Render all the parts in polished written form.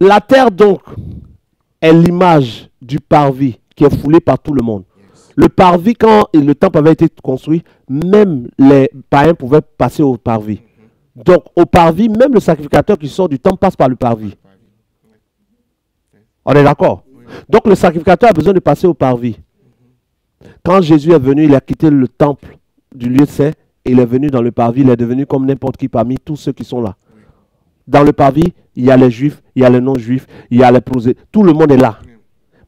La terre donc est l'image du parvis qui est foulé par tout le monde. Le parvis, quand le temple avait été construit, même les païens pouvaient passer au parvis. Donc au parvis, même le sacrificateur qui sort du temple passe par le parvis. On est d'accord? Donc le sacrificateur a besoin de passer au parvis. Quand Jésus est venu, il a quitté le temple du lieu saint et il est venu dans le parvis. Il est devenu comme n'importe qui parmi tous ceux qui sont là. Dans le parvis, il y a les juifs, il y a les non-juifs, il y a les prosélytes. Tout le monde est là.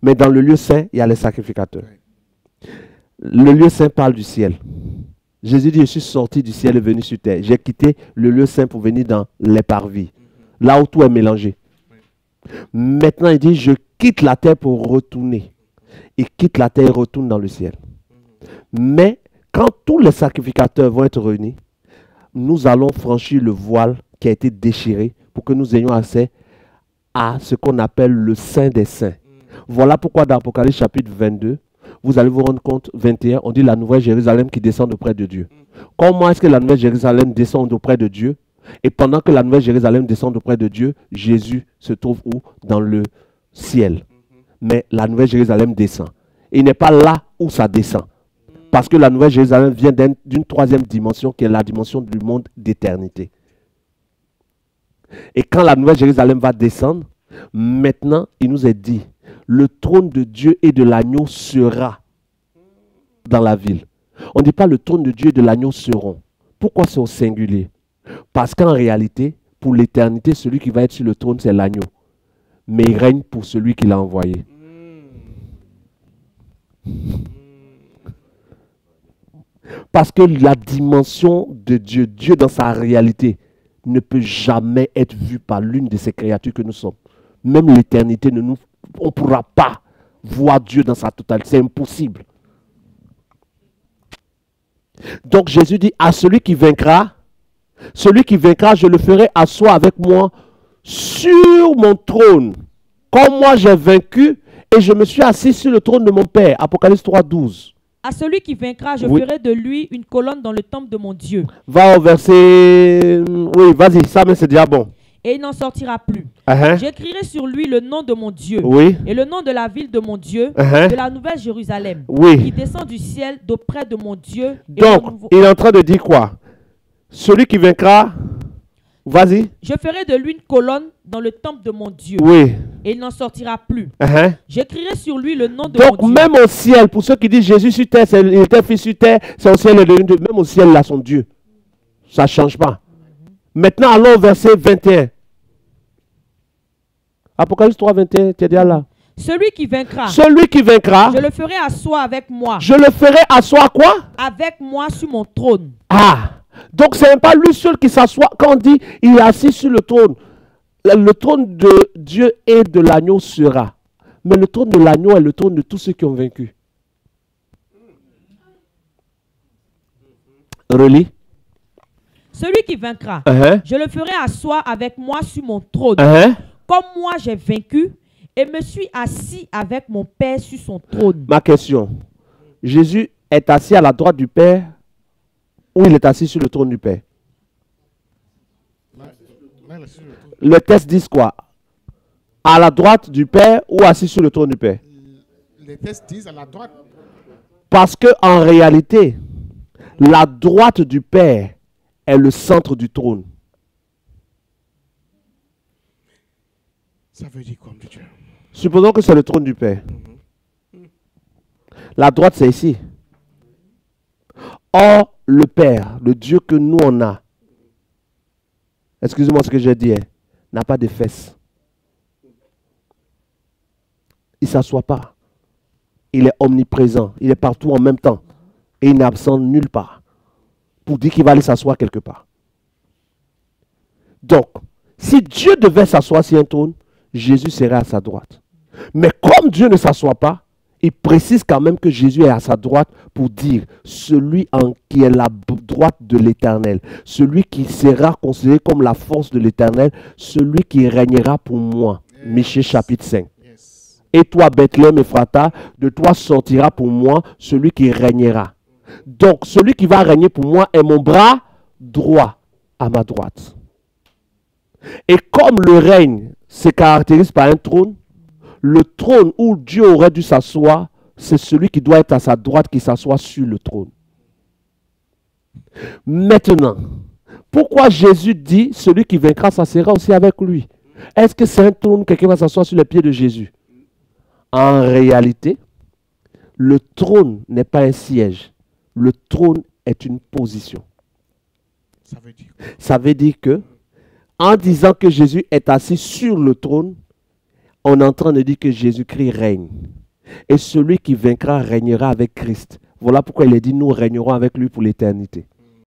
Mais dans le lieu saint, il y a les sacrificateurs. Le lieu saint parle du ciel. Jésus dit, je suis sorti du ciel et venu sur terre. J'ai quitté le lieu saint pour venir dans les parvis. Là où tout est mélangé. Maintenant, il dit, je quitte la terre pour retourner. Il quitte la terre et retourne dans le ciel. Mais quand tous les sacrificateurs vont être réunis, nous allons franchir le voile qui a été déchiré pour que nous ayons accès à ce qu'on appelle le Saint des Saints. Voilà pourquoi dans Apocalypse chapitre 22, vous allez vous rendre compte, 21, on dit la Nouvelle Jérusalem qui descend auprès de Dieu. Comment est-ce que la Nouvelle Jérusalem descend auprès de Dieu? Et pendant que la Nouvelle Jérusalem descend auprès de Dieu, Jésus se trouve où? Dans le ciel. Mais la Nouvelle Jérusalem descend. Il n'est pas là où ça descend. Parce que la Nouvelle Jérusalem vient d'une troisième dimension qui est la dimension du monde d'éternité. Et quand la Nouvelle Jérusalem va descendre, maintenant, il nous est dit, le trône de Dieu et de l'agneau sera dans la ville. On ne dit pas le trône de Dieu et de l'agneau seront. Pourquoi c'est au singulier? Parce qu'en réalité, pour l'éternité, celui qui va être sur le trône, c'est l'agneau. Mais il règne pour celui qui l'a envoyé. Parce que la dimension de Dieu, Dieu dans sa réalité, ne peut jamais être vu par l'une de ces créatures que nous sommes. Même l'éternité, on ne pourra pas voir Dieu dans sa totalité. C'est impossible. Donc Jésus dit à celui qui vaincra, je le ferai asseoir avec moi sur mon trône. Comme moi j'ai vaincu et je me suis assis sur le trône de mon Père. Apocalypse 3, 12. À celui qui vaincra, je ferai de lui une colonne dans le temple de mon Dieu. Va au verset... Oui, vas-y, ça mais c'est déjà bon. Et il n'en sortira plus. J'écrirai sur lui le nom de mon Dieu. Et le nom de la ville de mon Dieu, de la nouvelle Jérusalem, qui descend du ciel d'auprès de mon Dieu. Donc, il est en train de dire quoi? Celui qui vaincra... Vas-y. Je ferai de lui une colonne dans le temple de mon Dieu. Et il n'en sortira plus. J'écrirai sur lui le nom de mon Dieu. Donc même au ciel, pour ceux qui disent Jésus sur terre, il était fils sur terre, c'est au ciel, même au ciel, il a son Dieu. Ça ne change pas. Maintenant, allons au verset 21. Apocalypse 3, 21, tu es déjà là. Celui qui vaincra. Je le ferai asseoir avec moi. Je le ferai asseoir quoi? Avec moi sur mon trône. Donc ce n'est pas lui seul qui s'assoit. Quand on dit il est assis sur le trône de Dieu et de l'agneau sera. Mais le trône de l'agneau est le trône de tous ceux qui ont vaincu. Relis. Celui qui vaincra, je le ferai asseoir avec moi sur mon trône. Comme moi j'ai vaincu et me suis assis avec mon Père sur son trône. Ma question. Jésus est assis à la droite du Père ou il est assis sur le trône du Père? Le texte dit quoi? À la droite du Père ou assis sur le trône du Père? Les textes disent à la droite. Parce qu'en réalité, la droite du Père est le centre du trône. Ça veut dire quoi, Dieu? Supposons que c'est le trône du Père. La droite, c'est ici. Or, le Père, le Dieu que nous on a, excusez-moi ce que j'ai dit, n'a pas de fesses. Il ne s'assoit pas. Il est omniprésent. Il est partout en même temps. Et il n'est absent nulle part. Pour dire qu'il va aller s'asseoir quelque part. Donc, si Dieu devait s'asseoir sur un trône, Jésus serait à sa droite. Mais comme Dieu ne s'assoit pas, il précise quand même que Jésus est à sa droite pour dire celui qui est la droite de l'Éternel, celui qui sera considéré comme la force de l'Éternel, celui qui régnera pour moi. Michée chapitre 5. Et toi, Bethléem Ephrata, de toi sortira pour moi celui qui régnera. Donc, celui qui va régner pour moi est mon bras droit à ma droite. Et comme le règne se caractérise par un trône. Le trône où Dieu aurait dû s'asseoir, c'est celui qui doit être à sa droite qui s'assoit sur le trône. Maintenant, pourquoi Jésus dit celui qui vaincra s'assiera aussi avec lui? Est-ce que c'est un trône où quelqu'un va s'asseoir sur les pieds de Jésus? En réalité, le trône n'est pas un siège. Le trône est une position. Ça veut dire que, en disant que Jésus est assis sur le trône, on est en train de dire que Jésus-Christ règne. Et celui qui vaincra régnera avec Christ. Voilà pourquoi il est dit, nous régnerons avec lui pour l'éternité.